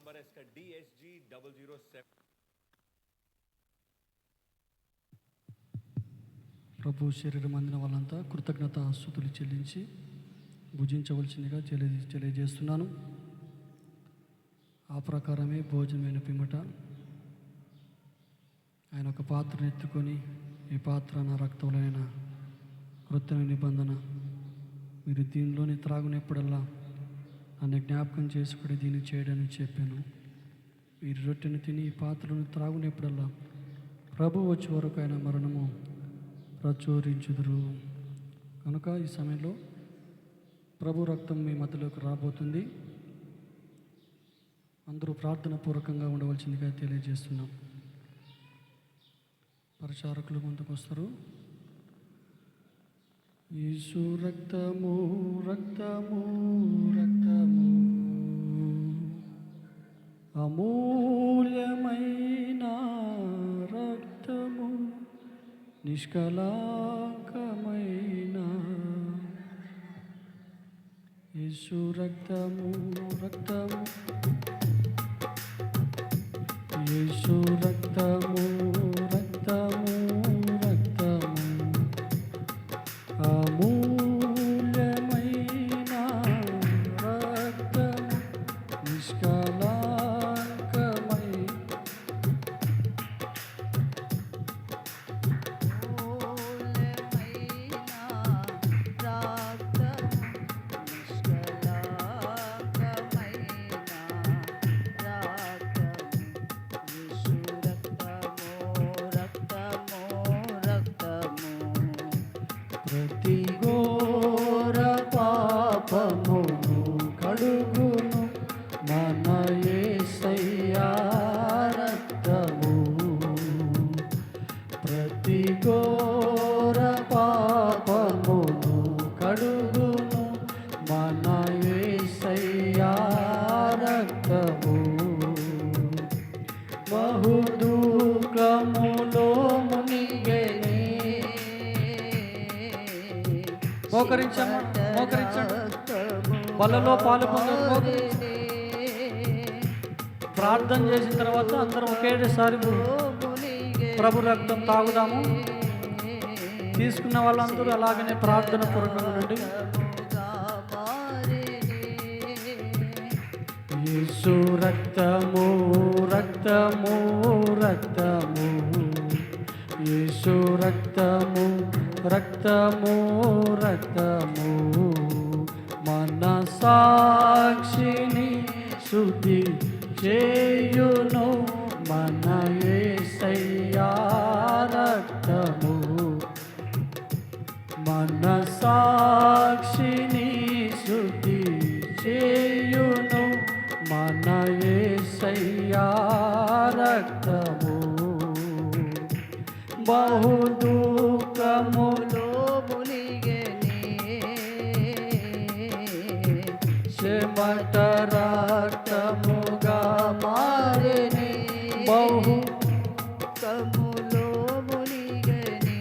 Number है इसका DSG 007। ప్రభు శరీరం అందిన వాళ్ళంతా కృతజ్ఞత స్తుతులు చెల్లించి భుజించవలసిందిగా తెలియజేస్తున్నాను. ఆ ప్రకారమే భోజనమైన పిమ్మట ఆయన ఒక పాత్రను ఎత్తుకొని, ఈ పాత్ర నా రక్తంలోనైన కృత్రిమ నిబంధన, మీరు దీనిలోని త్రాగునప్పుడల్లా నన్ను జ్ఞాపకం చేసుకుని దీన్ని చేయడానికి చెప్పాను. మీరు రొట్టెను తిని ఈ పాత్రను త్రాగునప్పుడల్లా ప్రభు వచ్చే వరకు ఆయన మరణము ప్రచురించుదురు. కనుక ఈ సమయంలో ప్రభు రక్తం మీ మధ్యలోకి రాబోతుంది. అందరూ ప్రార్థన పూర్వకంగా ఉండవలసిందిగా తెలియజేస్తున్నాం. పరిచారకులు ముందుకు వస్తారు. యేసు రక్తము రక్తము రక్తము, అమూల్యమైన రక్తము, నిష్కళంకమైన యేసు రక్తము రక్తము, యేసు రక్తము రక్తము రక్తము, అమూల్యమైన రక్తము, నిష్కళంకమై ప్రతి ఘోర పాపమును కడుగును మన యేసయ్యా రక్తము. ప్రతి ఘోర పాపమును కడుగును మన యేసయ్యా రక్తము. బహుదుఃఖములో మునిగెనే, మోకరించండి, బలలో పాలు పొందండి. ప్రార్థన చేసిన తర్వాత అందరం ఒకేసారి ప్రభు రక్తం తాగుదాము. తీసుకున్న వాళ్ళందరూ అలాగనే ప్రార్థన పూర్వకంగా ఉండండి. యేసు రక్తము రక్తము రక్తము, యేసు రక్తము రక్తము రక్తము, మన సాక్షిని శుద్ధి చేయును మన యేసయ్యా రక్తము. మన సాక్షిని శుద్ధి చేయును మన యేసయ్యా రక్తము. బహుదుఃఖములో మునిగెనే, చెమట రక్తముగా మారెనే. బహుదుఃఖములో మునిగెనే,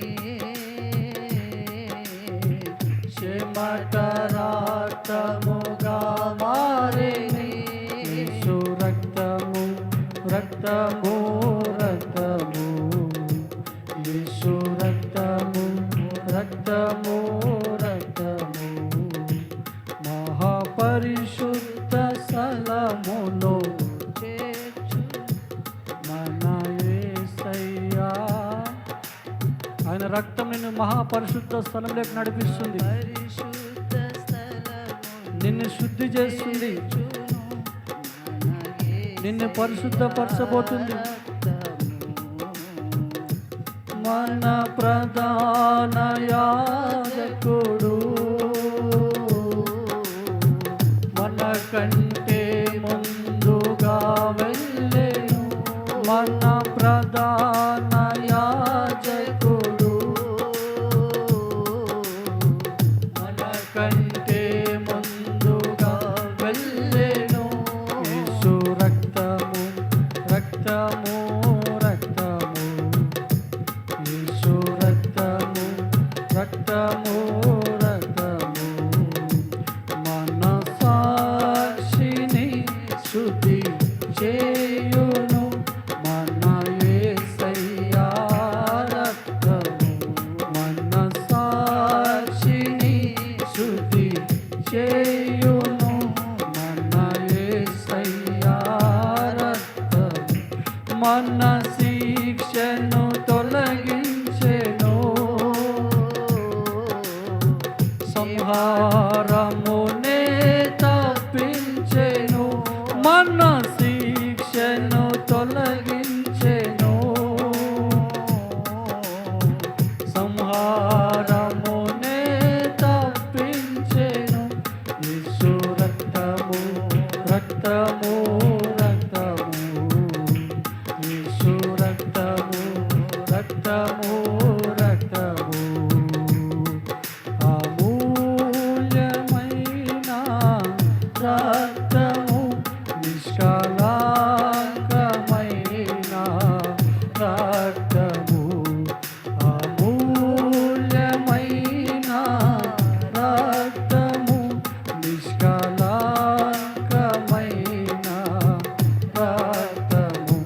చెమట రక్తముగా మారెనే. యేసు రక్తము రక్తము రక్తము, యేసు రక్తము రక్తము రక్తము, మహాపరిశుద్ధ స్థలములో చేర్చు మన యేసయ్యా. ఆయన రక్తం నిన్ను మహాపరిశుద్ధ స్థలంలోకి నడిపిస్తుంది, నిన్ను శుద్ధి చేస్తుంది, నిన్ను పరిశుద్ధపరచబోతుంది. మన ప్రధాన యాజకుడు మన కంటే ముందుగా వెళ్ళెను. మన ప్రధాన యాజకుడు మన కంటే ముందుగా వెళ్ళెను. యేసు రక్తము రక్తము రక్తము, యేసు రక్తము రక్తము రక్తము, చేయును మన యేసయ్యా రక్తము మనస్సాక్షిని శుద్ధి చేయును మన యేసయ్యా రక్తము మన శిక్షను తొలగించెను సంహారమునే తప్పించెను మన శిక్షను తొలగించెను సంహారమునే తప్పించెను యేసు రక్తము రక్తము రక్తము యేసు రక్తము రక్తము రక్తము అమూల్యమైన రక్తము నిష్కళంకమైన రక్తము అమూల్యమైన రక్తము నిష్కళంకమైన రక్తము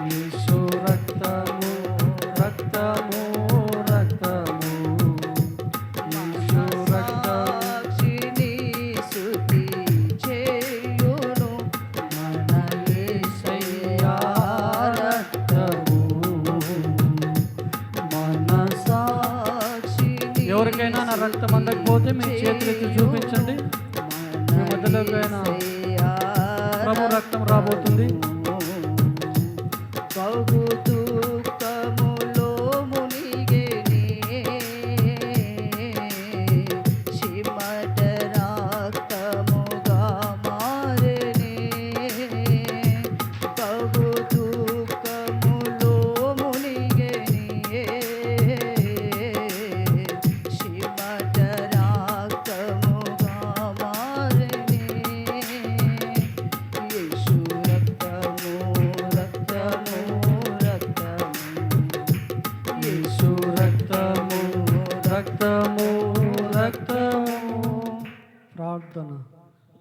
యేసు రక్తము రక్తము రక్తము యేసు సాక్షిని శుద్ధి చేయును మన యేసయ్యా రక్తము మన సాక్షిని ఎవరికైనా నా రక్తం అందకపోతే మీ చేతులెత్తి చూపించండి. మీ మధ్యలోకి అయినా ప్రభు రక్తం రాబోతుంది. బహు దుఃఖములో మునిగెనే చిమట రక్తముగా మారెనే బహు దుఃఖములో మునిగెనే చిమట రక్తముగా మారెనే యేసు రక్తము రక్తము రక్తము యేసు రక్తము రక్తము రక్తము. ప్రార్థన.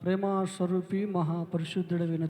ప్రేమ స్వరూపి మహాపరిశుద్ధుడైన